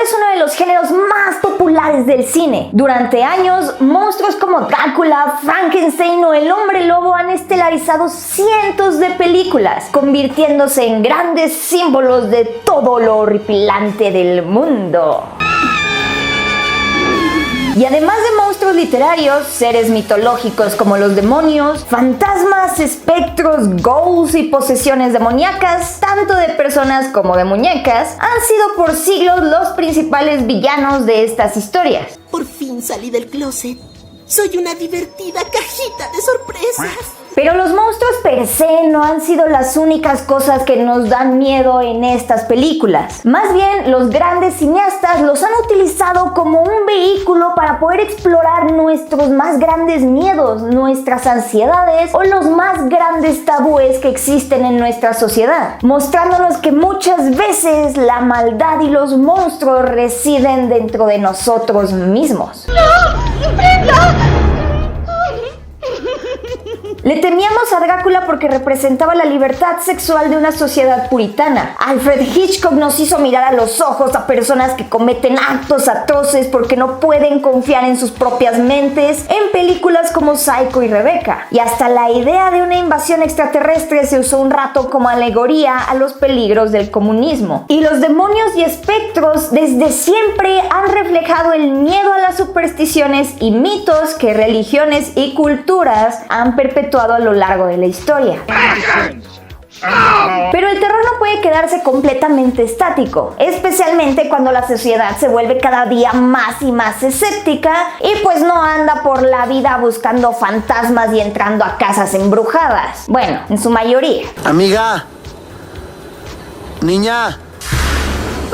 es uno de los géneros más populares del cine. Durante años, monstruos como Drácula, Frankenstein o el Hombre Lobo han estelarizado cientos de películas, convirtiéndose en grandes símbolos de todo lo horripilante del mundo. Y además de monstruos literarios, seres mitológicos como los demonios, fantasmas, espectros, ghouls y posesiones demoníacas, tanto de personas como de muñecas, han sido por siglos los principales villanos de estas historias. Por fin salí del closet. Soy una divertida cajita de sorpresas. Pero los monstruos per se no han sido las únicas cosas que nos dan miedo en estas películas. Más bien, los grandes cineastas los han utilizado como un vehículo para poder explorar nuestros más grandes miedos, nuestras ansiedades o los más grandes tabúes que existen en nuestra sociedad, mostrándonos que muchas veces la maldad y los monstruos residen dentro de nosotros mismos. ¡No! ¡Brenda! Le temíamos a Drácula porque representaba la libertad sexual de una sociedad puritana. Alfred Hitchcock nos hizo mirar a los ojos a personas que cometen actos atroces porque no pueden confiar en sus propias mentes en películas como Psycho y Rebecca. Y hasta la idea de una invasión extraterrestre se usó un rato como alegoría a los peligros del comunismo. Y los demonios y espectros desde siempre han reflejado el miedo a las supersticiones y mitos que religiones y culturas han perpetuado a lo largo de la historia. Pero el terror no puede quedarse completamente estático, especialmente cuando la sociedad se vuelve cada día más y más escéptica y pues no anda por la vida buscando fantasmas y entrando a casas embrujadas. Bueno, en su mayoría. Amiga, niña.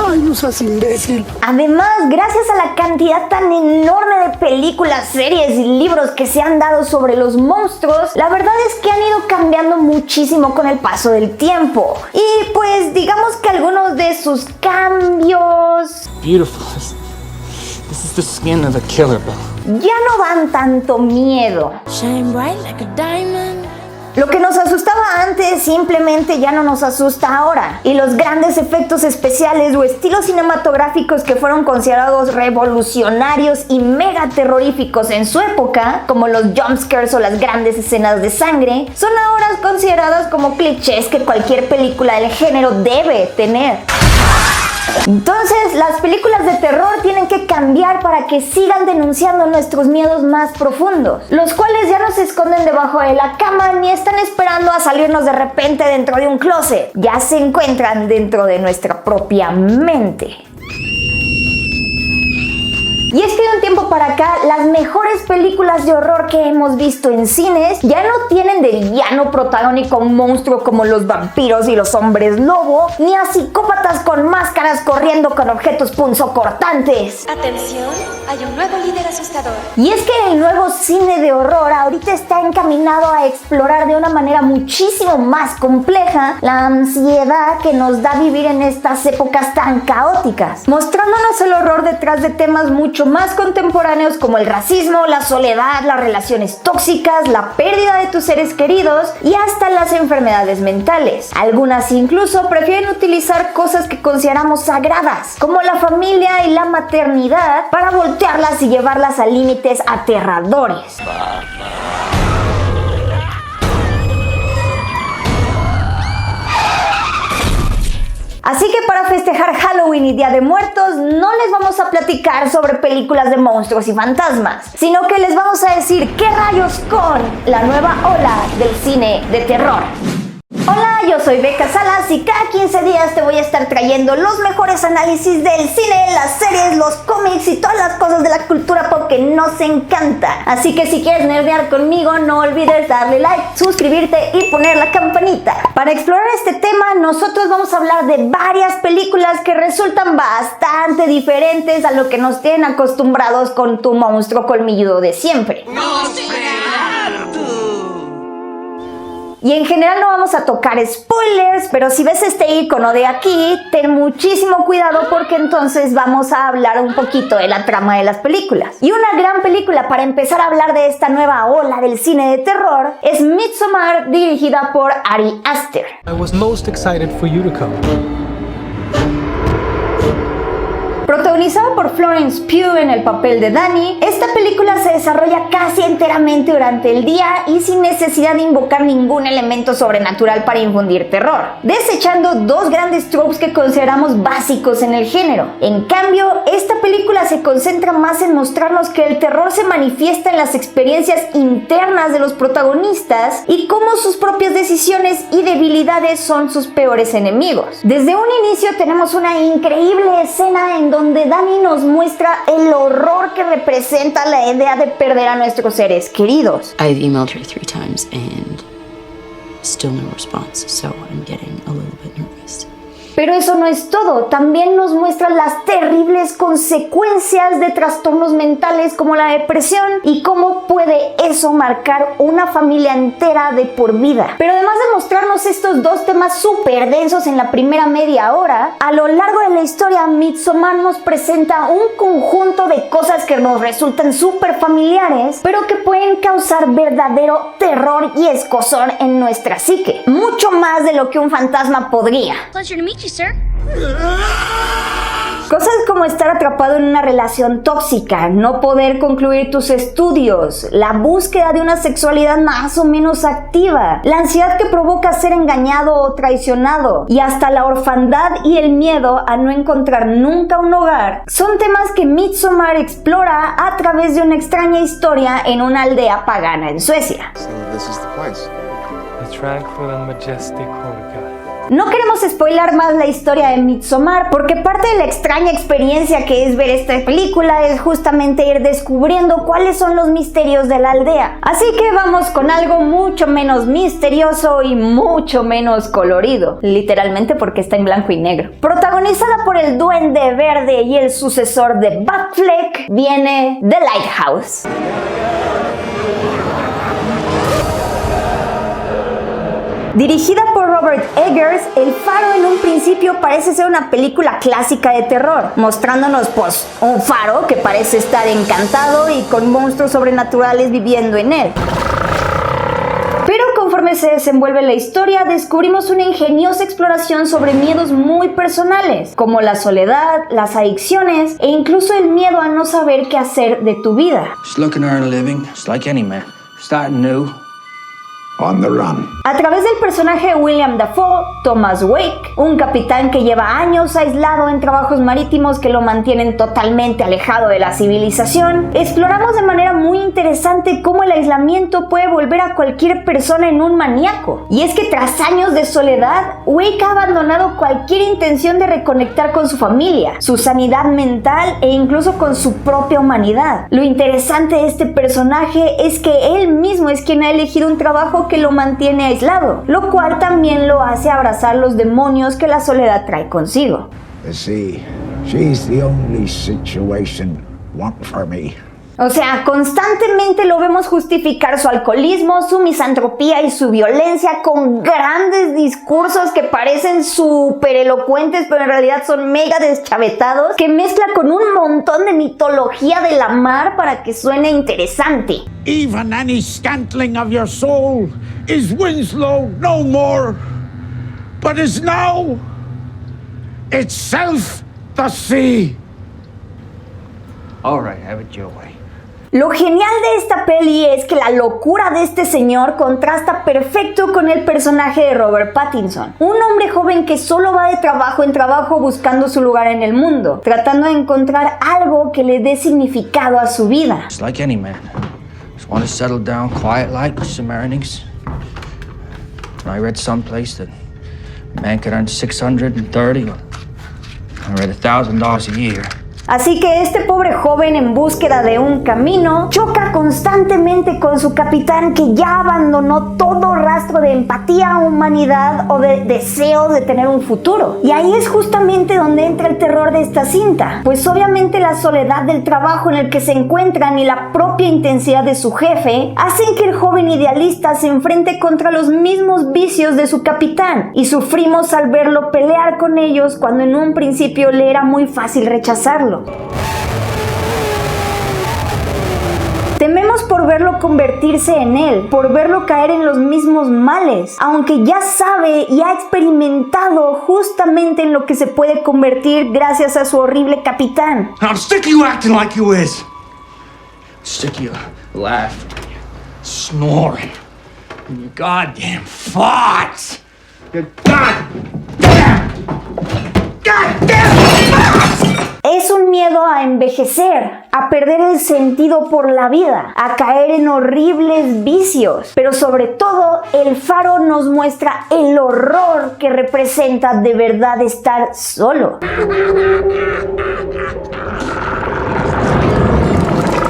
Ay, no seas imbécil. Además, gracias a la cantidad tan enorme de películas, series y libros que se han dado sobre los monstruos, la verdad es que han ido cambiando muchísimo con el paso del tiempo. Y pues digamos que algunos de sus cambios... Beautiful. This is the skin of a killer, Bill. Ya no dan tanto miedo. Shine bright like a diamond. Lo que nos asustaba antes simplemente ya no nos asusta ahora. Y los grandes efectos especiales o estilos cinematográficos que fueron considerados revolucionarios y mega terroríficos en su época, como los jumpscares o las grandes escenas de sangre, son ahora consideradas como clichés que cualquier película del género debe tener. Entonces, las películas de terror tienen que cambiar para que sigan denunciando nuestros miedos más profundos, los cuales ya no se esconden debajo de la cama ni están esperando a salirnos de repente dentro de un closet, ya se encuentran dentro de nuestra propia mente. Y es que de un tiempo para acá, las mejores películas de horror que hemos visto en cines ya no tienen de villano protagónico a un monstruo como los vampiros y los hombres lobo, ni a psicópatas con máscaras corriendo con objetos punzocortantes. Atención, hay un nuevo líder asustador. Y es que el nuevo cine de horror ahorita está encaminado a explorar de una manera muchísimo más compleja la ansiedad que nos da vivir en estas épocas tan caóticas, mostrándonos el horror detrás de temas mucho más contemporáneos como el racismo, la soledad, las relaciones tóxicas, la pérdida de tus seres queridos y hasta las enfermedades mentales. Algunas incluso prefieren utilizar cosas que consideramos sagradas, como la familia y la maternidad, para voltearlas y llevarlas a límites aterradores. Así que para festejar Halloween y Día de Muertos no les vamos a platicar sobre películas de monstruos y fantasmas, sino que les vamos a decir qué rayos con la nueva ola del cine de terror. Hola, yo soy Becca Salas y cada 15 días te voy a estar trayendo los mejores análisis del cine, las series, los cómics y todas las cosas de la cultura pop que nos encanta. Así que si quieres nerdear conmigo, no olvides darle like, suscribirte y poner la campanita. Para explorar este tema, nosotros vamos a hablar de varias películas que resultan bastante diferentes a lo que nos tienen acostumbrados con tu monstruo colmilludo de siempre. Y en general no vamos a tocar spoilers, pero si ves este icono de aquí, ten muchísimo cuidado porque entonces vamos a hablar un poquito de la trama de las películas. Y una gran película para empezar a hablar de esta nueva ola del cine de terror es Midsommar, dirigida por Ari Aster. I was most excited for you to come. Protagonizada por Florence Pugh en el papel de Dani, esta película se desarrolla casi enteramente durante el día y sin necesidad de invocar ningún elemento sobrenatural para infundir terror, desechando dos grandes tropes que consideramos básicos en el género. En cambio, esta película se concentra más en mostrarnos que el terror se manifiesta en las experiencias internas de los protagonistas y cómo sus propias decisiones y debilidades son sus peores enemigos. Desde un inicio tenemos una increíble escena en donde Dani nos muestra el horror que representa la idea de perder a nuestros seres queridos. I've emailed her 3 times and still no response, so I'm getting a little bit nervous. Pero eso no es todo, también nos muestra las terribles consecuencias de trastornos mentales como la depresión y cómo puede eso marcar una familia entera de por vida. Pero además de mostrarnos estos dos temas súper densos en la primera media hora, a lo largo de la historia Midsommar nos presenta un conjunto de cosas que nos resultan súper familiares, pero que pueden causar verdadero terror y escozor en nuestra psique, mucho más de lo que un fantasma podría. Pleasure to meet you, sir. Cosas como estar atrapado en una relación tóxica, no poder concluir tus estudios, la búsqueda de una sexualidad más o menos activa, la ansiedad que provoca ser engañado o traicionado y hasta la orfandad y el miedo a no encontrar nunca un hogar, son temas que Midsommar explora a través de una extraña historia en una aldea pagana en Suecia. So this is the place. The tranquil and majestic Horga. No queremos spoilar más la historia de Midsommar porque parte de la extraña experiencia que es ver esta película es justamente ir descubriendo cuáles son los misterios de la aldea. Así que vamos con algo mucho menos misterioso y mucho menos colorido, literalmente porque está en blanco y negro. Protagonizada por el Duende Verde y el sucesor de Batfleck, viene The Lighthouse. Dirigida por Robert Eggers, El Faro en un principio parece ser una película clásica de terror, mostrándonos pues un faro que parece estar encantado y con monstruos sobrenaturales viviendo en él. Pero conforme se desenvuelve la historia, descubrimos una ingeniosa exploración sobre miedos muy personales, como la soledad, las adicciones e incluso el miedo a no saber qué hacer de tu vida. Just looking to earn a living, just like any man. Starting new. On the run. A través del personaje de William Dafoe, Thomas Wake, un capitán que lleva años aislado en trabajos marítimos que lo mantienen totalmente alejado de la civilización, exploramos de manera muy interesante cómo el aislamiento puede volver a cualquier persona en un maníaco. Y es que tras años de soledad, Wake ha abandonado cualquier intención de reconectar con su familia, su sanidad mental e incluso con su propia humanidad. Lo interesante de este personaje es que él mismo es quien ha elegido un trabajo que lo mantiene aislado, lo cual también lo hace abrazar los demonios que la soledad trae consigo. You see, she's the only situation want for me. O sea, constantemente lo vemos justificar su alcoholismo, su misantropía y su violencia con grandes discursos que parecen súper elocuentes, pero en realidad son mega deschavetados, que mezcla con un montón de mitología de la mar para que suene interesante. Even any scantling of your soul is Winslow no more, but is now itself the sea. All right, have it your way. Lo genial de esta peli es que la locura de este señor contrasta perfecto con el personaje de Robert Pattinson, un hombre joven que solo va de trabajo en trabajo buscando su lugar en el mundo, tratando de encontrar algo que le dé significado a su vida. Just like any man. Just want to settle down quiet like some earnings. I read someplace that a man could earn $630 or I read $1,000 a year. Así que este pobre joven en búsqueda de un camino choca constantemente con su capitán que ya abandonó todo rastro de empatía, humanidad o de deseo de tener un futuro. Y ahí es justamente donde entra el terror de esta cinta, pues obviamente la soledad del trabajo en el que se encuentran y la propia intensidad de su jefe hacen que el joven idealista se enfrente contra los mismos vicios de su capitán y sufrimos al verlo pelear con ellos cuando en un principio le era muy fácil rechazarlo. Tememos por verlo convertirse en él, por verlo caer en los mismos males, aunque ya sabe y ha experimentado justamente en lo que se puede convertir gracias a su horrible capitán. I'm sick of you acting like you is. Sick of you laughing, snoring, and your goddamn farts. Your goddamn farts! Es un miedo a envejecer, a perder el sentido por la vida, a caer en horribles vicios. Pero sobre todo, el faro nos muestra el horror que representa de verdad estar solo.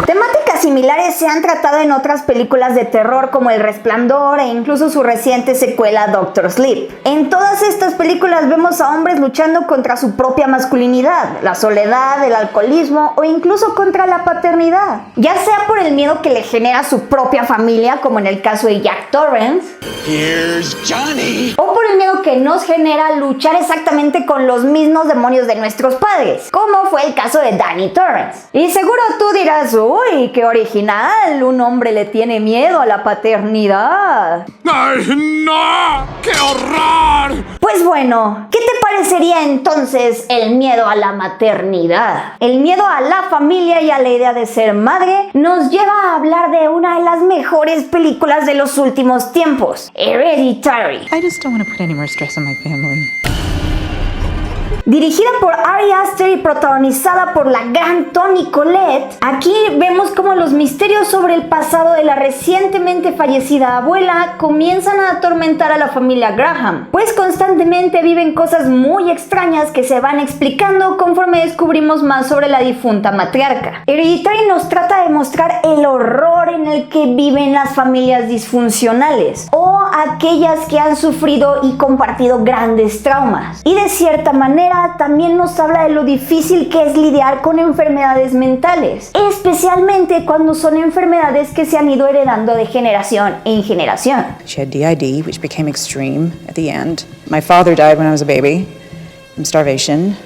Temáticas similares se han tratado en otras películas de terror como El Resplandor e incluso su reciente secuela Doctor Sleep. En todas estas películas vemos a hombres luchando contra su propia masculinidad, la soledad, el alcoholismo o incluso contra la paternidad. Ya sea por el miedo que le genera su propia familia, como en el caso de Jack Torrance, Here's Johnny. o por el miedo que nos genera luchar exactamente con los mismos demonios de nuestros padres, como fue el caso de Danny Torrance. Y seguro tú dirás, uy, qué original, un hombre le tiene miedo a la paternidad. ¡Ay, no! ¡Qué horror! Pues bueno, ¿qué te parecería entonces el miedo a la maternidad? El miedo a la familia y a la idea de ser madre nos lleva a hablar de una de las mejores películas de los últimos tiempos, Hereditary. I just don't want to put any more stress on my family. Dirigida por Ari Aster y protagonizada por la gran Toni Collette, aquí vemos cómo los misterios sobre el pasado de la recientemente fallecida abuela comienzan a atormentar a la familia Graham, pues constantemente viven cosas muy extrañas que se van explicando conforme descubrimos más sobre la difunta matriarca. Hereditary nos trata de mostrar el horror en el que viven las familias disfuncionales o aquellas que han sufrido y compartido grandes traumas, y de cierta manera también nos habla de lo difícil que es lidiar con enfermedades mentales, especialmente cuando son enfermedades que se han ido heredando de generación en generación. She had DID, which became extreme at the end. My father died when I was a baby from starvation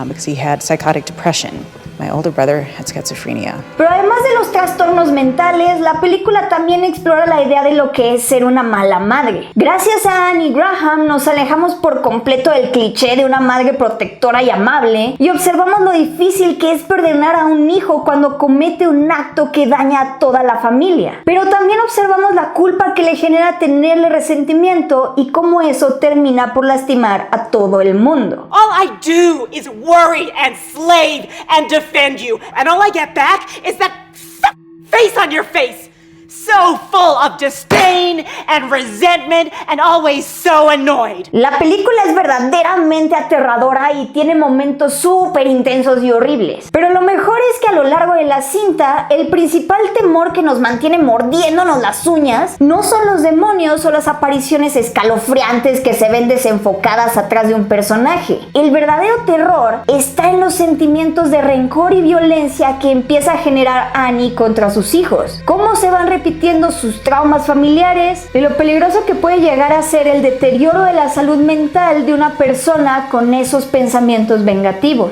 because he had psychotic depression. My older brother had schizophrenia. Pero además de los trastornos mentales, la película también explora la idea de lo que es ser una mala madre. Gracias a Annie Graham nos alejamos por completo del cliché de una madre protectora y amable y observamos lo difícil que es perdonar a un hijo cuando comete un acto que daña a toda la familia. Pero también observamos la culpa que le genera tenerle resentimiento y cómo eso termina por lastimar a todo el mundo. All I do is worry and slave and defend you, and all I get back is that face on your face. So full of disdain and resentment and always so annoyed. La película es verdaderamente aterradora y tiene momentos súper intensos y horribles. Pero lo mejor es que a lo largo de la cinta, el principal temor que nos mantiene mordiéndonos las uñas no son los demonios o las apariciones escalofriantes que se ven desenfocadas atrás de un personaje. El verdadero terror está en los sentimientos de rencor y violencia que empieza a generar Annie contra sus hijos. Cómo se van repitiendo sus traumas familiares, de lo peligroso que puede llegar a ser el deterioro de la salud mental de una persona con esos pensamientos vengativos.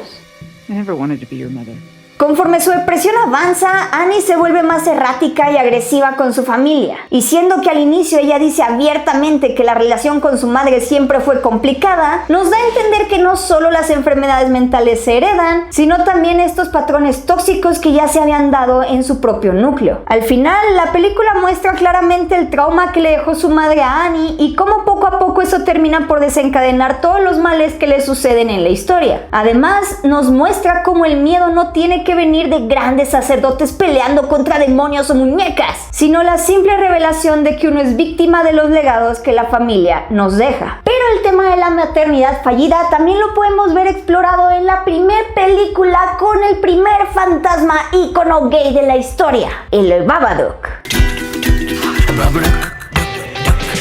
I never wanted to be your mother. Conforme su depresión avanza, Annie se vuelve más errática y agresiva con su familia. Y siendo que al inicio ella dice abiertamente que la relación con su madre siempre fue complicada, nos da a entender que no solo las enfermedades mentales se heredan, sino también estos patrones tóxicos que ya se habían dado en su propio núcleo. Al final, la película muestra claramente el trauma que le dejó su madre a Annie y cómo poco a poco eso termina por desencadenar todos los males que le suceden en la historia. Además, nos muestra cómo el miedo no tiene que venir de grandes sacerdotes peleando contra demonios o muñecas, sino la simple revelación de que uno es víctima de los legados que la familia nos deja. Pero el tema de la maternidad fallida también lo podemos ver explorado en la primer película con el primer fantasma ícono gay de la historia, el Babadook.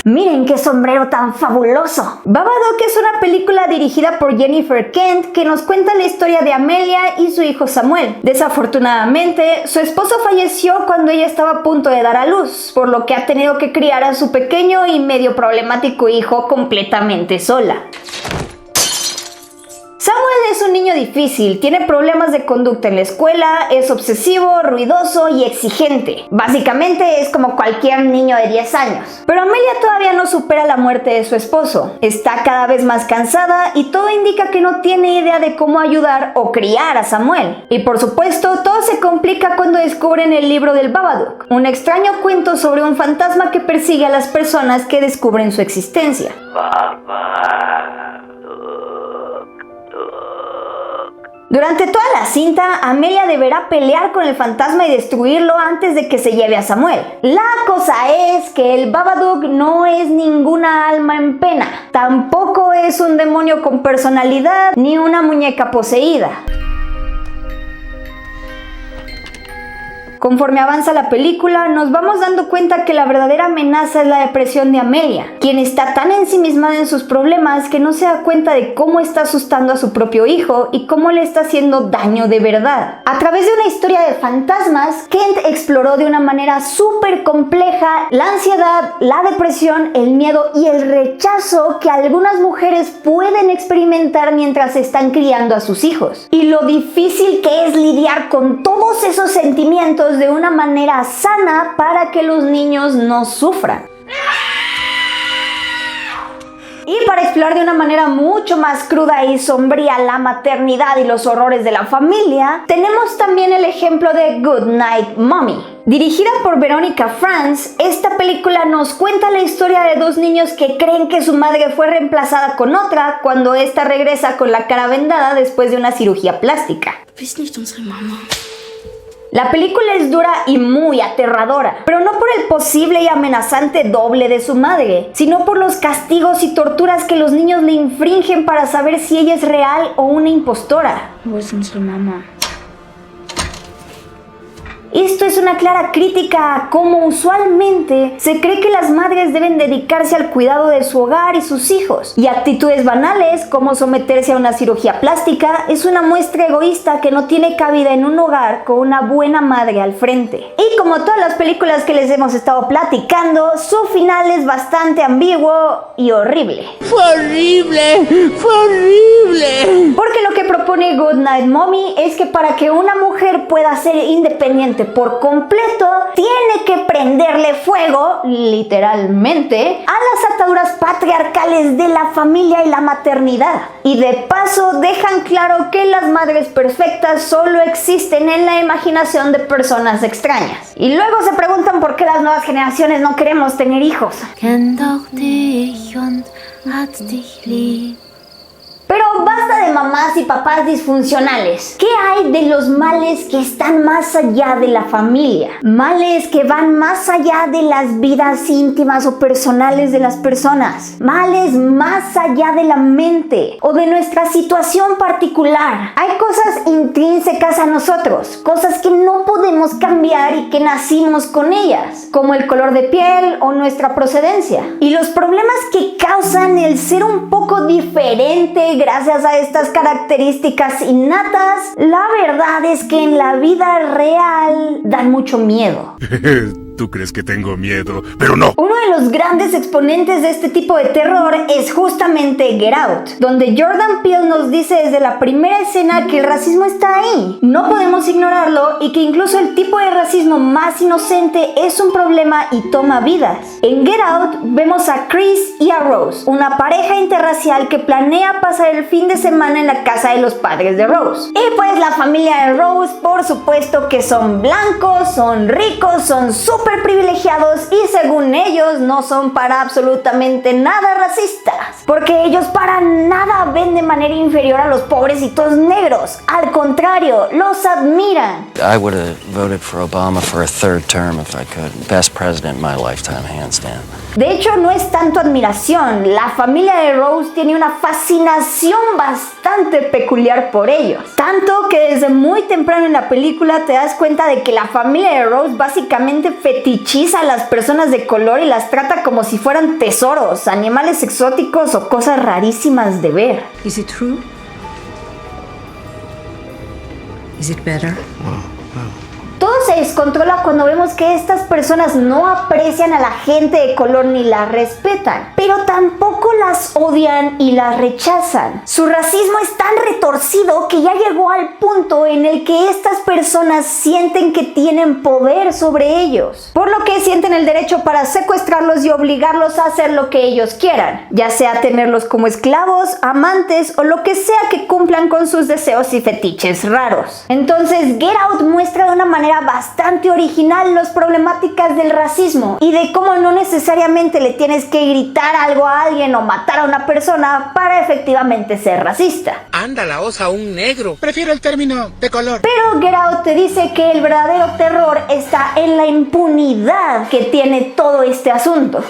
Miren qué sombrero tan fabuloso. Babadook es una película dirigida por Jennifer Kent que nos cuenta la historia de Amelia y su hijo Samuel. Desafortunadamente, su esposo falleció cuando ella estaba a punto de dar a luz, por lo que ha tenido que criar a su pequeño y medio problemático hijo completamente sola. Samuel es un niño difícil, tiene problemas de conducta en la escuela, es obsesivo, ruidoso y exigente. Básicamente es como cualquier niño de 10 años. Pero Amelia todavía no supera la muerte de su esposo. Está cada vez más cansada y todo indica que no tiene idea de cómo ayudar o criar a Samuel. Y por supuesto, todo se complica cuando descubren el libro del Babadook, un extraño cuento sobre un fantasma que persigue a las personas que descubren su existencia. Durante toda la cinta, Amelia deberá pelear con el fantasma y destruirlo antes de que se lleve a Samuel. La cosa es que el Babadook no es ninguna alma en pena. Tampoco es un demonio con personalidad ni una muñeca poseída. Conforme avanza la película, nos vamos dando cuenta que la verdadera amenaza es la depresión de Amelia, quien está tan ensimismada en sus problemas que no se da cuenta de cómo está asustando a su propio hijo y cómo le está haciendo daño de verdad. A través de una historia de fantasmas, Kent exploró de una manera súper compleja la ansiedad, la depresión, el miedo y el rechazo que algunas mujeres pueden experimentar mientras están criando a sus hijos. Y lo difícil que es lidiar con todos esos sentimientos de una manera sana para que los niños no sufran. Y para explorar de una manera mucho más cruda y sombría la maternidad y los horrores de la familia, tenemos también el ejemplo de Good Night Mommy. Dirigida por Veronica Franz, esta película nos cuenta la historia de dos niños que creen que su madre fue reemplazada con otra cuando ésta regresa con la cara vendada después de una cirugía plástica. Bist nicht unsere Mama. La película es dura y muy aterradora, pero no por el posible y amenazante doble de su madre, sino por los castigos y torturas que los niños le infringen para saber si ella es real o una impostora. Wo ist unsere Mama? Esto es una clara crítica a cómo usualmente se cree que las madres deben dedicarse al cuidado de su hogar y sus hijos, y actitudes banales como someterse a una cirugía plástica es una muestra egoísta que no tiene cabida en un hogar con una buena madre al frente. Y como todas las películas que les hemos estado platicando, su final es bastante ambiguo y horrible. ¡Fue horrible! ¡Fue horrible! Porque lo que propone Good Night Mommy es que para que una mujer pueda ser independiente por completo, tiene que prenderle fuego, literalmente, a las ataduras patriarcales de la familia y la maternidad. Y de paso dejan claro que las madres perfectas solo existen en la imaginación de personas extrañas. Y luego se preguntan por qué las nuevas generaciones no queremos tener hijos. Kennt auch dich und hat dich lieb. Pero basta de mamás y papás disfuncionales. ¿Qué hay de los males que están más allá de la familia? Males que van más allá de las vidas íntimas o personales de las personas. Males más allá de la mente o de nuestra situación particular. Hay cosas intrínsecas a nosotros, cosas que no podemos cambiar y que nacimos con ellas, como el color de piel o nuestra procedencia. Y los problemas que causan el ser un poco diferente gracias a estas características innatas, la verdad es que en la vida real dan mucho miedo. Tú crees que tengo miedo, pero no. Uno de los grandes exponentes de este tipo de terror es justamente Get Out, donde Jordan Peele nos dice desde la primera escena que el racismo está ahí. No podemos ignorarlo y que incluso el tipo de racismo más inocente es un problema y toma vidas. En Get Out vemos a Chris y a Rose, una pareja interracial que planea pasar el fin de semana en la casa de los padres de Rose. Y pues la familia de Rose, por supuesto que son blancos, son ricos, son súper privilegiados y según ellos no son para absolutamente nada racistas, porque ellos para nada ven de manera inferior a los pobrecitos negros. Al contrario, los admiran. I would have voted for Obama for a third term if I could. Best president in my lifetime, hands down. De hecho, no es tanto admiración. La familia de Rose tiene una fascinación bastante peculiar por ellos. Tanto que desde muy temprano en la película te das cuenta de que la familia de Rose básicamente fetichiza a las personas de color y las trata como si fueran tesoros, animales exóticos o cosas rarísimas de ver. Is it true? Is it better? Todos se descontrola cuando vemos que estas personas no aprecian a la gente de color ni la respetan, pero tampoco las odian y las rechazan. Su racismo es tan retorcido que ya llegó al punto en el que estas personas sienten que tienen poder sobre ellos, por lo que sienten el derecho para secuestrarlos y obligarlos a hacer lo que ellos quieran, ya sea tenerlos como esclavos, amantes o lo que sea que cumplan con sus deseos y fetiches raros. Entonces, Get Out muestra de una manera bastante original las problemáticas del racismo y de cómo no necesariamente le tienes que gritar algo a alguien o matar a una persona para efectivamente ser racista. Anda la osa a un negro. Prefiero el término de color. Pero Get Out te dice que el verdadero terror está en la impunidad que tiene todo este asunto.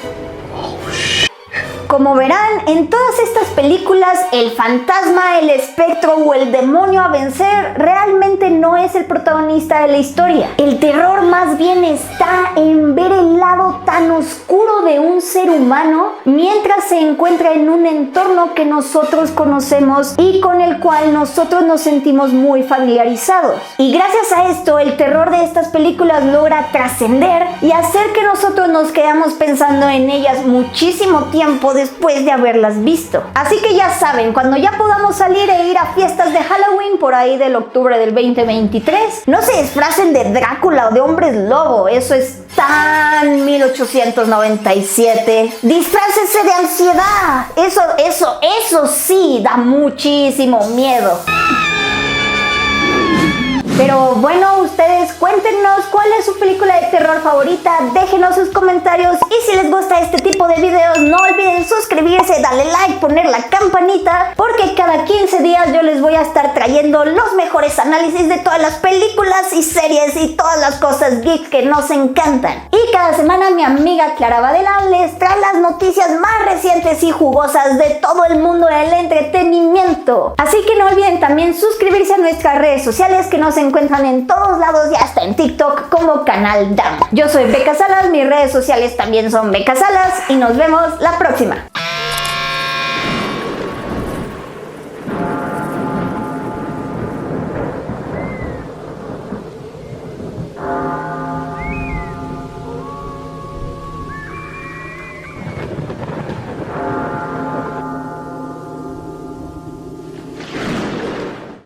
Como verán, en todas estas películas, el fantasma, el espectro o el demonio a vencer realmente no es el protagonista de la historia. El terror más bien está en ver el lado tan oscuro de un ser humano mientras se encuentra en un entorno que nosotros conocemos y con el cual nosotros nos sentimos muy familiarizados. Y gracias a esto, el terror de estas películas logra trascender y hacer que nosotros nos quedamos pensando en ellas muchísimo tiempo después de haberlas visto. Así que ya saben, cuando ya podamos salir e ir a fiestas de Halloween por ahí del octubre del 2023, no se disfracen de Drácula o de hombres lobo, eso es tan 1897. Disfrácense de ansiedad, eso sí da muchísimo miedo. Pero bueno, ustedes cuéntenos cuál es su película de terror favorita, déjenos sus comentarios y si les gusta este tipo de videos no olviden suscribirse, darle like, poner la campanita, porque cada 15 días yo les voy a estar trayendo los mejores análisis de todas las películas y series y todas las cosas geek que nos encantan. Y cada semana mi amiga Clara Badela les trae las noticias más recientes y jugosas de todo el mundo del entretenimiento. Así que no olviden también suscribirse a nuestras redes sociales que nos encuentran en todos lados y hasta en TikTok como Canal Dam. Yo soy Beca Salas, mis redes sociales también son Beca Salas y nos vemos la próxima.